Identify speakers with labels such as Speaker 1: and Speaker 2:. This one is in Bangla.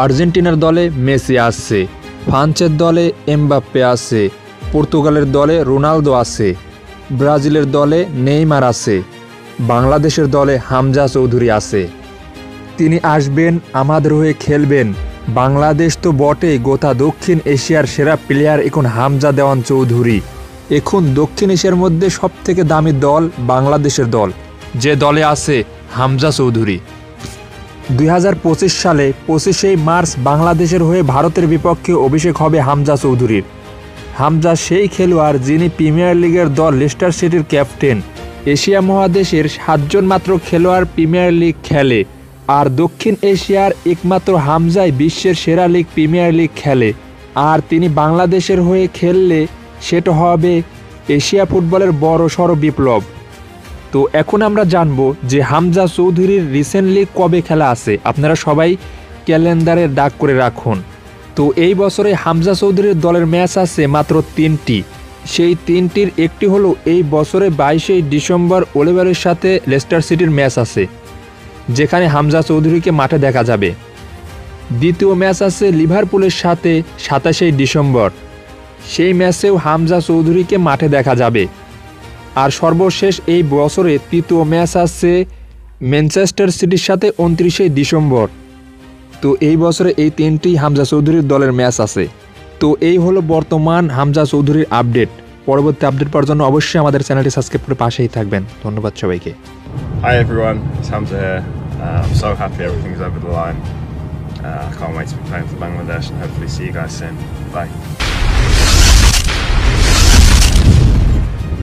Speaker 1: আর্জেন্টিনার দলে মেসি আছে, ফ্রান্সের দলে এমবাপ্পে আছে, পর্তুগালের দলে রোনালদো আছে, ব্রাজিলের দলে নেইমার আছে, বাংলাদেশের দলে হামজা চৌধুরী আছে। তিনি আসবেন, আমাদের হয়ে খেলবেন। বাংলাদেশ তো বটে, গোটা দক্ষিণ এশিয়ার সেরা প্লেয়ার এখন হামজা দেওয়ান চৌধুরী। এখন দক্ষিণ এশিয়ার মধ্যে সবথেকে দামি দল বাংলাদেশের দল, যে দলে আছে হামজা চৌধুরী। 2025 সালে 25শে মার্চ বাংলাদেশের হয়ে ভারতের বিপক্ষে অভিষেক হবে হামজা চৌধুরীর। হামজা সেই খেলোয়াড় যিনি প্রিমিয়ার লিগের দল লেস্টার সিটির ক্যাপ্টেন। এশিয়া মহাদেশের 7 জন মাত্র খেলোয়াড় প্রিমিয়ার লিগ খেলে, আর দক্ষিণ এশিয়ার একমাত্র হামজাই বিশ্বের সেরা লিগ প্রিমিয়ার লিগ খেলে। আর তিনি বাংলাদেশের হয়ে খেললে সেটা হবে এশিয়া ফুটবলের বড়সড় বিপ্লব। তো এখন আমরা জানবো যে হামজা চৌধুরীর রিসেন্টলি কবে খেলা আছে, আপনারা সবাই ক্যালেন্ডারে দাগ করে রাখুন। তো এই বছরে হামজা চৌধুরীর দলের ম্যাচ আছে মাত্র 3টি। সেই 3টির একটি হলো এই বছরে 22শে ডিসেম্বর ওলিভারের সাথে লেস্টার সিটির ম্যাচ আছে, যেখানে হামজা চৌধুরীকে মাঠে দেখা যাবে। দ্বিতীয় ম্যাচ আছে লিভারপুলের সাথে 27শে ডিসেম্বর, সেই ম্যাচেও হামজা চৌধুরীকে মাঠে দেখা যাবে। আর সর্বশেষ এই বছরে তৃতীয় ম্যাচ আছে ম্যানচেস্টার সিটির সাথে 29শে ডিসেম্বর। তো এই বছরে এই 3টি হামজা চৌধুরীর দলের ম্যাচ আছে। তো এই হলো বর্তমান হামজা চৌধুরীর আপডেট। পরবর্তী আপডেট পাওয়ার জন্য অবশ্যই আমাদের চ্যানেলটি সাবস্ক্রাইব করে পাশেই থাকবেন। ধন্যবাদ সবাইকে।
Speaker 2: Hi everyone, it's Hamza here. I'm so happy everything's over the line. I can't wait to be playing for Bangladesh and hopefully see you guys soon. Bye.